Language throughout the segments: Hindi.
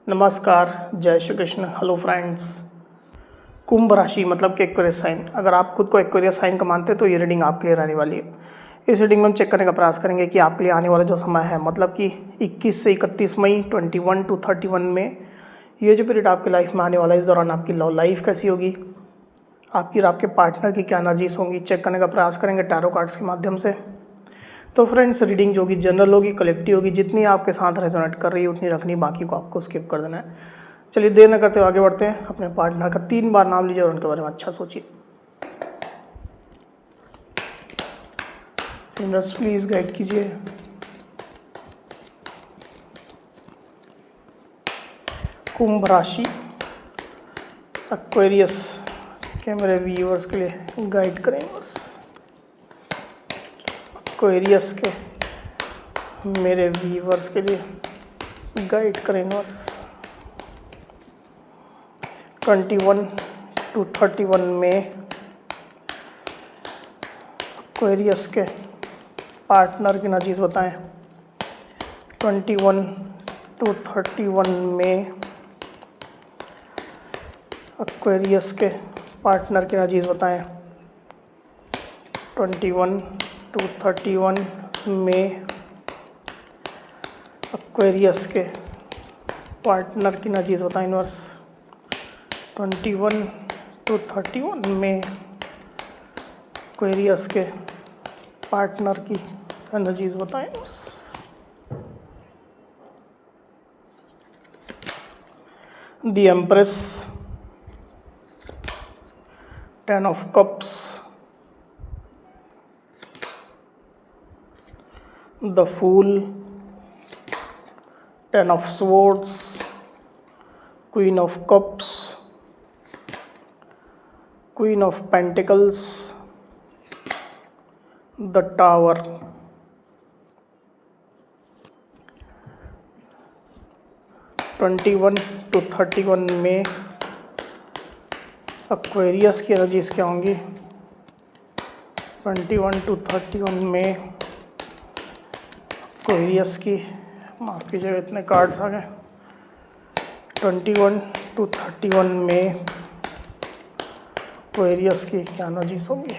नमस्कार, जय श्री कृष्ण। Hello friends. कुंभ राशि मतलब कि एक्वेरियस साइन। अगर आप खुद को एक्वेरियस साइन का मानते हैं तो ये रीडिंग आपके लिए रहने वाली है। इस रीडिंग में हम चेक करने का प्रयास करेंगे कि आपके लिए आने वाला जो समय है मतलब कि 21 से 31 मई 21 to 31 में ये जो पीरियड आपकी लाइफ में आने वाला है, इस दौरान आपकी लव लाइफ कैसी होगी, आपकी और आपके पार्टनर की क्या एनर्जीज होंगी, चेक करने का प्रयास करेंगे टैरो कार्ड्स के माध्यम से। तो फ्रेंड्स, रीडिंग जो होगी जनरल होगी, कलेक्टिव होगी, जितनी आपके साथ रेजोनेट कर रही है उतनी रखनी, बाकी को आपको स्किप कर देना है। चलिए देर न करते हुए आगे बढ़ते हैं। अपने पार्टनर का 3 बार नाम लीजिए और उनके बारे में अच्छा सोचिए। यूनिवर्स प्लीज गाइड कीजिए। कुंभ राशि एक्वेरियस के मेरे व्यूअर्स के लिए गाइड करें। एक्वेरियस के मेरे व्यूअर्स के लिए गाइड करें। 21 to 31 में एक्वेरियस के पार्टनर की एनर्जीज बताएं। 21 to 31 में एक्वेरियस के पार्टनर की एनर्जीज बताएं। 21 to 31 में एक्वेरियस के पार्टनर की एनर्जीज बताएं। यूनिवर्स 21 to 31 में एक्वेरियस के पार्टनर की एनर्जीज बताएं। The empress, 10 of cups, the fool, 10 of swords, queen of cups, queen of pentacles, the tower। Twenty 1 to 31 में एक्वेरियस की एनर्जीज क्या होंगी। 21 to 31 में एक्वेरियस की, माफ़ कीजिएगा इतने कार्ड्स आ गए। 21 to 31 में एक्वेरियस की क्या एनर्जीज होंगी।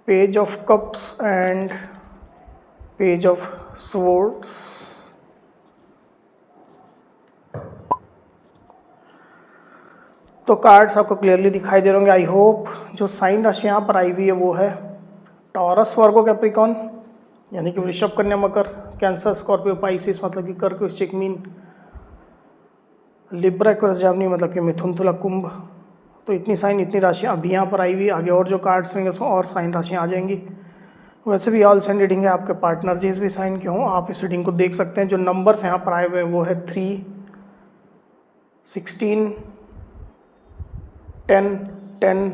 Page of cups and page of swords. तो कार्ड्स आपको क्लियरली दिखाई दे रहे होंगे। आई होप जो साइन राशि यहाँ पर आई हुई है वो है टॉरस, वर्गो, कैप्रिकॉन यानी कि वृषभ, कन्या, मकर, कैंसर, स्कॉर्पियो, पाइसिस मतलब कि कर्क, वृश्चिक, मीन, लिब्रा, एक्वेरियस, जामिनी मतलब कि मिथुन, तुला, कुंभ। तो इतनी साइन, इतनी राशियाँ अभी यहाँ पर आई हुई। आगे और जो कार्ड्स रहेंगे उसमें और साइन राशियाँ आ जाएंगी। वैसे भी ऑल साइन रीडिंग है, आपके पार्टनर जिस भी साइन के हों आप इस रीडिंग को देख सकते हैं। जो नंबर्स यहाँ पर आए हुए हैं वो है 3, 16, 10, 10,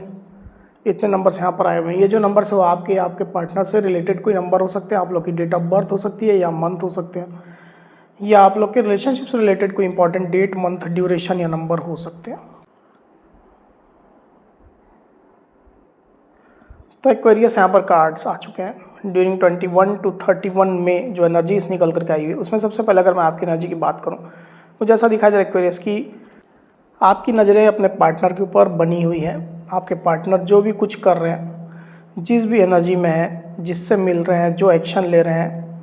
इतने नंबर्स यहाँ पर आए हुए हैं। ये जो नंबर्स है वो आपके पार्टनर से रिलेटेड कोई नंबर हो सकते हैं, आप लोग की डेट ऑफ बर्थ हो सकती है या मंथ हो सकते हैं, या आप लोग के रिलेशनशिप से रिलेटेड कोई इंपॉर्टेंट डेट, मंथ, ड्यूरेशन या नंबर हो सकते हैं। तो एक्वेरियस यहाँ पर कार्ड्स आ चुके हैं। ड्यूरिंग 21 to 31 में जो एनर्जीज निकल करके आई हुई है उसमें सबसे पहले अगर मैं आपकी एनर्जी की बात करूँ, मुझे ऐसा दिखाई दे रहा है एक्वेरियस की आपकी नज़रें अपने पार्टनर के ऊपर बनी हुई हैं। आपके पार्टनर जो भी कुछ कर रहे हैं, जिस भी एनर्जी में है, जिससे मिल रहे हैं, जो एक्शन ले रहे हैं,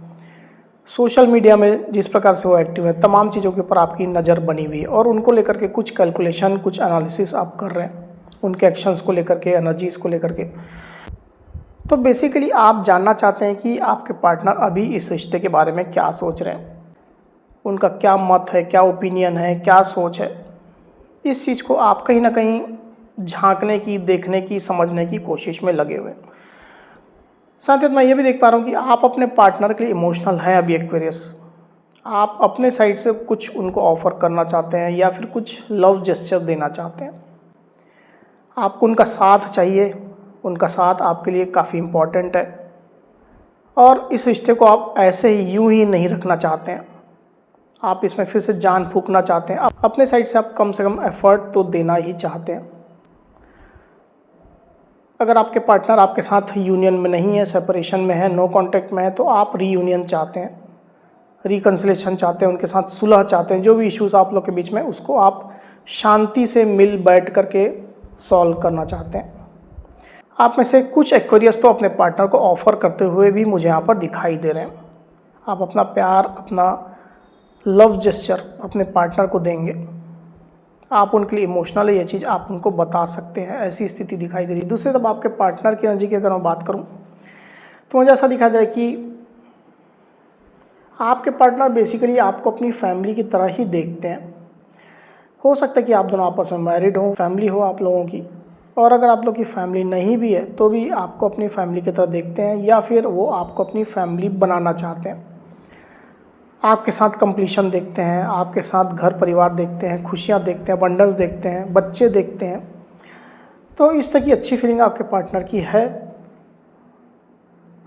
सोशल मीडिया में जिस प्रकार से वो एक्टिव है, तमाम चीज़ों के ऊपर आपकी नज़र बनी हुई है और उनको लेकर के कुछ कैलकुलेशन, कुछ एनालिसिस आप कर रहे हैं, उनके एक्शंस को लेकर के, एनर्जीज़ को लेकर के। तो बेसिकली आप जानना चाहते हैं कि आपके पार्टनर अभी इस रिश्ते के बारे में क्या सोच रहे हैं, उनका क्या मत है, क्या ओपिनियन है, क्या सोच है। इस चीज़ को आप कहीं ना कहीं झांकने की, देखने की, समझने की कोशिश में लगे हुए हैं। साथ ही मैं ये भी देख पा रहा हूँ कि आप अपने पार्टनर के लिए इमोशनल हैं अभी एक्वेरियस। आप अपने साइड से कुछ उनको ऑफर करना चाहते हैं या फिर कुछ लव जेस्चर देना चाहते हैं। आपको उनका साथ चाहिए, उनका साथ आपके लिए काफ़ी इम्पॉर्टेंट है और इस रिश्ते को आप ऐसे ही यूं ही नहीं रखना चाहते हैं। आप इसमें फिर से जान फूंकना चाहते हैं। अपने साइड से आप कम एफर्ट तो देना ही चाहते हैं। अगर आपके पार्टनर आपके साथ यूनियन में नहीं है, सेपरेशन में है, नो कॉन्टैक्ट में है, तो आप रीयूनियन चाहते हैं, रिकन्सिलेशन चाहते हैं, उनके साथ सुलह चाहते हैं। जो भी इश्यूज़ आप लोग के बीच में, उसको आप शांति से मिल बैठ करके सॉल्व करना चाहते हैं। आप में से कुछ एक्वेरियस तो अपने पार्टनर को ऑफ़र करते हुए भी मुझे यहाँ पर दिखाई दे रहे हैं। आप अपना प्यार, अपना लव जेस्चर अपने पार्टनर को देंगे, आप उनके लिए इमोशनल है, ये चीज़ आप उनको बता सकते हैं, ऐसी स्थिति दिखाई दे रही है। दूसरे तब आपके पार्टनर की एनर्जी की अगर मैं बात करूं तो मुझे ऐसा दिखाई दे रहा है कि आपके पार्टनर बेसिकली आपको अपनी फैमिली की तरह ही देखते हैं। हो सकता है कि आप दोनों आपस में मैरिड हो, फैमिली हो आप लोगों की, और अगर आप लोग की फैमिली नहीं भी है तो भी आपको अपनी फैमिली की तरह देखते हैं, या फिर वो आपको अपनी फैमिली बनाना चाहते हैं। आपके साथ कंप्लीशन देखते हैं, आपके साथ घर परिवार देखते हैं, खुशियाँ देखते हैं, अबंडेंस देखते हैं, बच्चे देखते हैं। तो इस तरह की अच्छी फीलिंग आपके पार्टनर की है।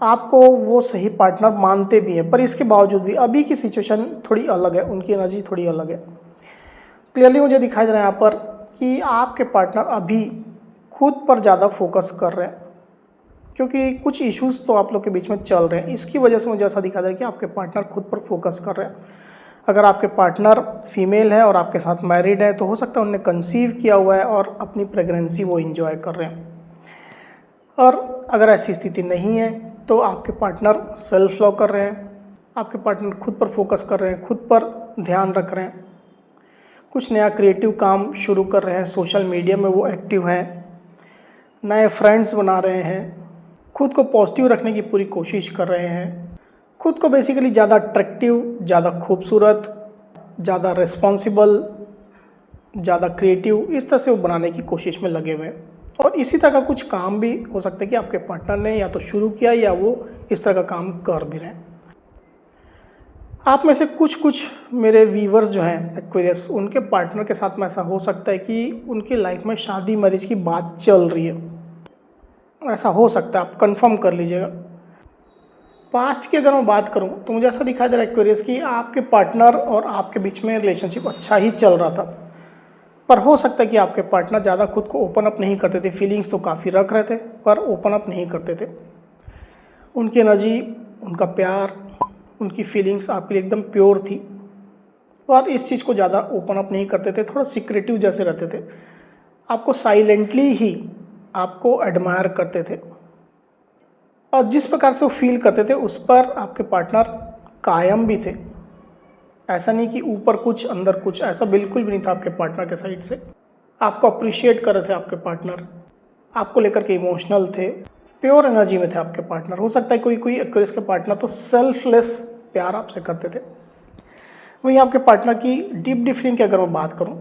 आपको वो सही पार्टनर मानते भी हैं, पर इसके बावजूद भी अभी की सिचुएशन थोड़ी अलग है, उनकी एनर्जी थोड़ी अलग है। क्लियरली मुझे दिखाई दे रहा है यहाँ पर कि आपके पार्टनर अभी खुद पर ज़्यादा फोकस कर रहे हैं, क्योंकि कुछ इश्यूज़ तो आप लोग के बीच में चल रहे हैं। इसकी वजह से मुझे ऐसा दिखा दे रहा है कि आपके पार्टनर खुद पर फोकस कर रहे हैं। अगर आपके पार्टनर फीमेल है और आपके साथ मैरिड है तो हो सकता है उन्होंने कंसीव किया हुआ है और अपनी प्रेगनेंसी वो इंजॉय कर रहे हैं। और अगर ऐसी स्थिति नहीं है तो आपके पार्टनर सेल्फ लव कर रहे हैं, आपके पार्टनर खुद पर फोकस कर रहे हैं, खुद पर ध्यान रख रहे हैं, कुछ नया क्रिएटिव काम शुरू कर रहे हैं, सोशल मीडिया में वो एक्टिव हैं, नए फ्रेंड्स बना रहे हैं, खुद को पॉजिटिव रखने की पूरी कोशिश कर रहे हैं, खुद को बेसिकली ज़्यादा अट्रैक्टिव, ज़्यादा खूबसूरत, ज़्यादा रिस्पॉन्सिबल, ज़्यादा क्रिएटिव, इस तरह से वो बनाने की कोशिश में लगे हुए हैं। और इसी तरह का कुछ काम भी हो सकता है कि आपके पार्टनर ने या तो शुरू किया या वो इस तरह का काम कर भी रहे हैं। आप में से कुछ मेरे व्यूवर्स जो हैं एक्वेरियस, उनके पार्टनर के साथ में ऐसा हो सकता है कि उनकी लाइफ में शादी मैरिज की बात चल रही है। ऐसा हो सकता है, आप कंफर्म कर लीजिएगा। पास्ट की अगर मैं बात करूं तो मुझे ऐसा दिखाई दे रहा है एक्वेरियस कि आपके पार्टनर और आपके बीच में रिलेशनशिप अच्छा ही चल रहा था, पर हो सकता है कि आपके पार्टनर ज़्यादा खुद को ओपन अप नहीं करते थे। फीलिंग्स तो काफ़ी रख रहे थे पर ओपन अप नहीं करते थे। उनकी एनर्जी, उनका प्यार, उनकी फीलिंग्स आपके लिए एकदम प्योर थी, और इस चीज़ को ज़्यादा ओपन अप नहीं करते थे, थोड़ा सीक्रेटिव जैसे रहते थे। आपको साइलेंटली ही आपको एडमायर करते थे, और जिस प्रकार से वो फील करते थे उस पर आपके पार्टनर कायम भी थे। ऐसा नहीं कि ऊपर कुछ अंदर कुछ, ऐसा बिल्कुल भी नहीं था आपके पार्टनर के साइड से। आपको अप्रिशिएट कर रहे थे आपके पार्टनर, आपको लेकर के इमोशनल थे, प्योर एनर्जी में थे आपके पार्टनर। हो सकता है कोई एक्वेरियस के पार्टनर तो सेल्फलेस प्यार आपसे करते थे। वहीं आपके पार्टनर की डीप फीलिंग की अगर मैं बात करूं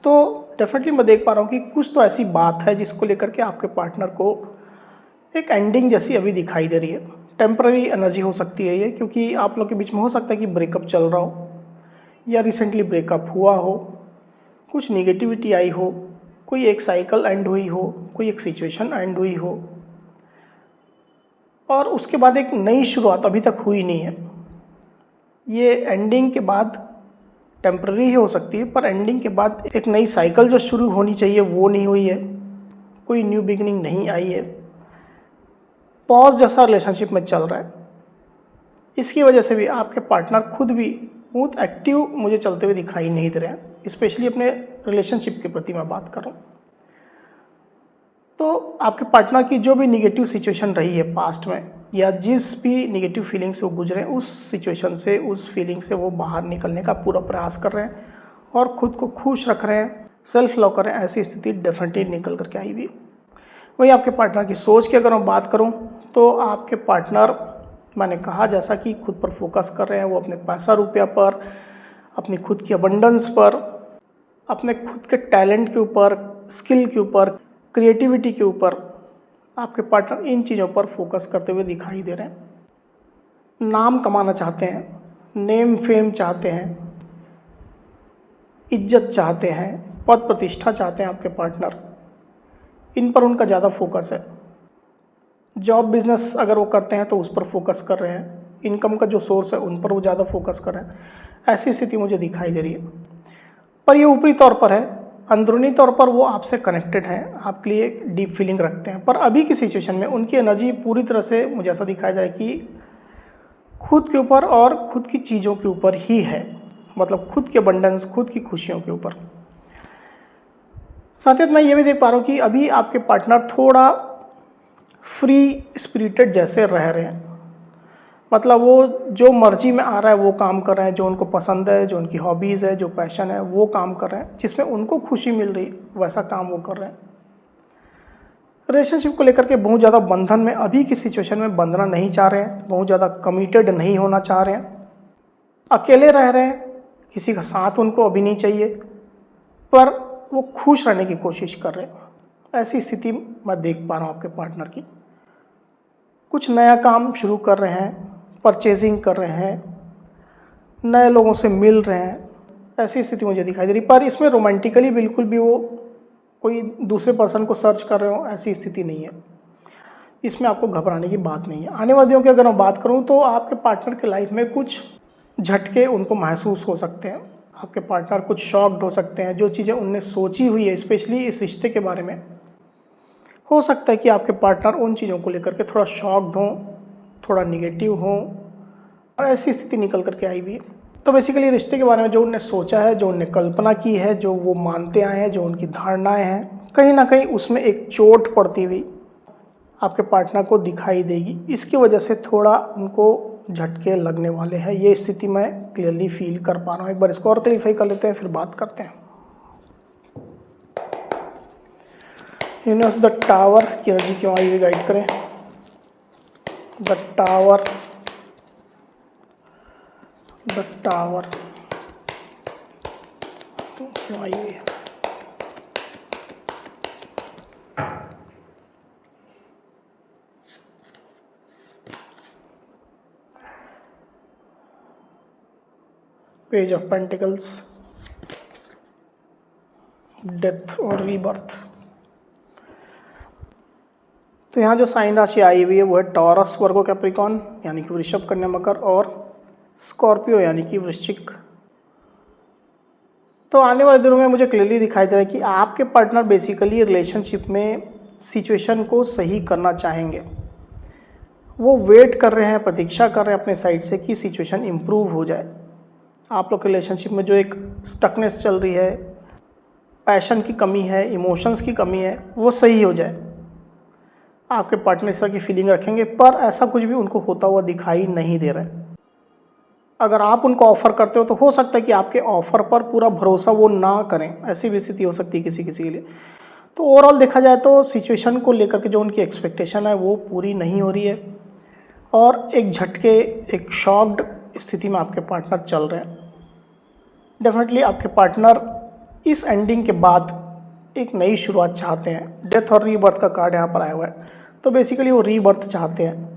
तो डेफिनेटली मैं देख पा रहा हूं कि कुछ तो ऐसी बात है जिसको लेकर के आपके पार्टनर को एक एंडिंग जैसी अभी दिखाई दे रही है। टेम्पररी एनर्जी हो सकती है ये, क्योंकि आप लोग के बीच में हो सकता है कि ब्रेकअप चल रहा हो या रिसेंटली ब्रेकअप हुआ हो, कुछ निगेटिविटी आई हो, कोई एक साइकिल एंड हुई हो, कोई एक सिचुएशन एंड हुई हो, और उसके बाद एक नई शुरुआत अभी तक हुई नहीं है। ये एंडिंग के बाद टेम्पररी ही हो सकती है, पर एंडिंग के बाद एक नई साइकिल जो शुरू होनी चाहिए वो नहीं हुई है, कोई न्यू बिगिनिंग नहीं आई है, पॉज जैसा रिलेशनशिप में चल रहा है। इसकी वजह से भी आपके पार्टनर खुद भी बहुत एक्टिव मुझे चलते हुए दिखाई नहीं दे रहे हैं, स्पेशली अपने रिलेशनशिप के प्रति मैं बात कर रहा हूँ। तो आपके पार्टनर की जो भी निगेटिव सिचुएशन रही है पास्ट में, या जिस भी निगेटिव फीलिंग से वो गुजरे, उस सिचुएशन से, उस फीलिंग से वो बाहर निकलने का पूरा प्रयास कर रहे हैं और ख़ुद को खुश रख रहे हैं, सेल्फ लव कर रहे हैं। ऐसी स्थिति डेफिनेटली निकल करके आई भी। वही आपके पार्टनर की सोच की अगर मैं बात करूं तो आपके पार्टनर, मैंने कहा जैसा कि खुद पर फोकस कर रहे हैं, वो अपने पैसा रुपया पर, अपनी खुद की अबंडेंस पर, अपने खुद के टैलेंट के ऊपर, स्किल के ऊपर, क्रिएटिविटी के ऊपर, आपके पार्टनर इन चीज़ों पर फोकस करते हुए दिखाई दे रहे हैं। नाम कमाना चाहते हैं, नेम फेम चाहते हैं, इज्जत चाहते हैं, पद प्रतिष्ठा चाहते हैं आपके पार्टनर। इन पर उनका ज़्यादा फोकस है। जॉब बिजनेस अगर वो करते हैं तो उस पर फोकस कर रहे हैं, इनकम का जो सोर्स है उन पर वो ज़्यादा फोकस कर रहे हैं। ऐसी स्थिति मुझे दिखाई दे रही है, पर ये ऊपरी तौर पर है। अंदरूनी तौर पर वो आपसे कनेक्टेड हैं, आपके लिए एक डीप फीलिंग रखते हैं, पर अभी की सिचुएशन में उनकी एनर्जी पूरी तरह से मुझे ऐसा दिखाई दे रहा है कि खुद के ऊपर और खुद की चीज़ों के ऊपर ही है, मतलब खुद के अबंडेंस, खुद की खुशियों के ऊपर। साथ ही मैं ये भी देख पा रहा हूँ कि अभी आपके पार्टनर थोड़ा फ्री स्पिरिटेड जैसे रह रहे हैं, मतलब वो जो मर्जी में आ रहा है वो काम कर रहे हैं, जो उनको पसंद है, जो उनकी हॉबीज़ है, जो पैशन है वो काम कर रहे हैं, जिसमें उनको खुशी मिल रही वैसा काम वो कर रहे हैं। रिलेशनशिप को लेकर के बहुत ज़्यादा बंधन में अभी की सिचुएशन में बंधना नहीं चाह रहे हैं, बहुत ज़्यादा कमिटेड नहीं होना चाह रहे हैं, अकेले रह रहे हैं, किसी का साथ उनको अभी नहीं चाहिए, पर वो खुश रहने की कोशिश कर रहे हैं। ऐसी स्थिति मैं देख पा रहा हूँ आपके पार्टनर की। कुछ नया काम शुरू कर रहे हैं, परचेजिंग कर रहे हैं, नए लोगों से मिल रहे हैं, ऐसी स्थिति मुझे दिखाई दे रही। पर इसमें रोमांटिकली बिल्कुल भी वो कोई दूसरे पर्सन को सर्च कर रहे हो ऐसी स्थिति नहीं है। इसमें आपको घबराने की बात नहीं है। आने वाले दिनों की अगर मैं बात करूं तो आपके पार्टनर के लाइफ में कुछ झटके उनको महसूस हो सकते हैं। आपके पार्टनर कुछ शॉक्ड हो सकते हैं, जो चीज़ें उनने सोची हुई है स्पेशली इस रिश्ते के बारे में, हो सकता है कि आपके पार्टनर उन चीज़ों को लेकर के थोड़ा शॉक्ड हों, थोड़ा निगेटिव हों, और ऐसी स्थिति निकल करके आई हुई है। तो बेसिकली रिश्ते के बारे में जो उनने सोचा है, जो उनने कल्पना की है, जो वो मानते आए हैं, जो उनकी धारणाएं हैं, कहीं ना कहीं उसमें एक चोट पड़ती हुई आपके पार्टनर को दिखाई देगी। इसकी वजह से थोड़ा उनको झटके लगने वाले हैं। ये स्थिति मैं क्लियरली फील कर पा रहा हूँ। एक बार इसको और क्लियरफाई कर लेते हैं, फिर बात करते हैं। यूनिवर्स द टावर की एनर्जी क्यों आई हुई गाइड करें। द टावर, द टावर तो क्यों आई हुई है। पेज ऑफ पेंटिकल्स, डेथ और रीबर्थ। तो यहाँ जो साइन राशि आई हुई है वो है टॉरस, वर्गो, कैप्रिकॉन यानी कि वृषभ, कन्या, मकर, और स्कॉर्पियो यानी कि वृश्चिक। तो आने वाले दिनों में मुझे क्लियरली दिखाई दे रहा है कि आपके पार्टनर बेसिकली रिलेशनशिप में सिचुएशन को सही करना चाहेंगे। वो वेट कर रहे हैं, प्रतीक्षा कर रहे हैं अपने साइड से कि सिचुएशन इम्प्रूव हो जाए। आप लोग के रिलेशनशिप में जो एक स्टकनेस चल रही है, पैशन की कमी है, इमोशंस की कमी है, वो सही हो जाए। आपके पार्टनर इस तरह की फीलिंग रखेंगे, पर ऐसा कुछ भी उनको होता हुआ दिखाई नहीं दे रहा है। अगर आप उनको ऑफ़र करते हो तो हो सकता है कि आपके ऑफ़र पर पूरा भरोसा वो ना करें, ऐसी भी स्थिति हो सकती है किसी किसी के लिए। तो ओवरऑल देखा जाए तो सिचुएशन को लेकर के जो उनकी एक्सपेक्टेशन है वो पूरी नहीं हो रही है, और एक झटके, एक शॉक्ड स्थिति में आपके पार्टनर चल रहे हैं। डेफिनेटली आपके पार्टनर इस एंडिंग के बाद एक नई शुरुआत चाहते हैं। डेथ और रीबर्थ का कार्ड यहाँ पर आया हुआ है, तो बेसिकली वो रीबर्थ चाहते हैं,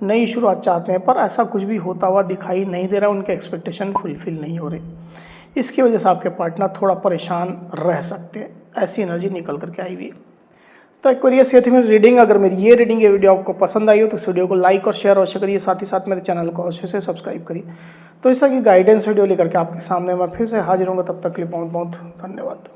नई शुरुआत चाहते हैं, पर ऐसा कुछ भी होता हुआ दिखाई नहीं दे रहा, उनके एक्सपेक्टेशन फुलफिल नहीं हो रही। इसकी वजह से आपके पार्टनर थोड़ा परेशान रह सकते हैं, ऐसी एनर्जी निकल करके आई हुई है। तो एक्वेरियस ये थी मेरी रीडिंग। अगर मेरी ये रीडिंग, ये वीडियो आपको पसंद आई हो तो इस वीडियो को लाइक और शेयर अवश्य करिए, साथ ही साथ मेरे चैनल को अवश्य से सब्सक्राइब करिए। तो इस तरह की गाइडेंस वीडियो लेकर के आपके सामने मैं फिर से हाजिर होंगे, तब तक के लिए बहुत बहुत धन्यवाद।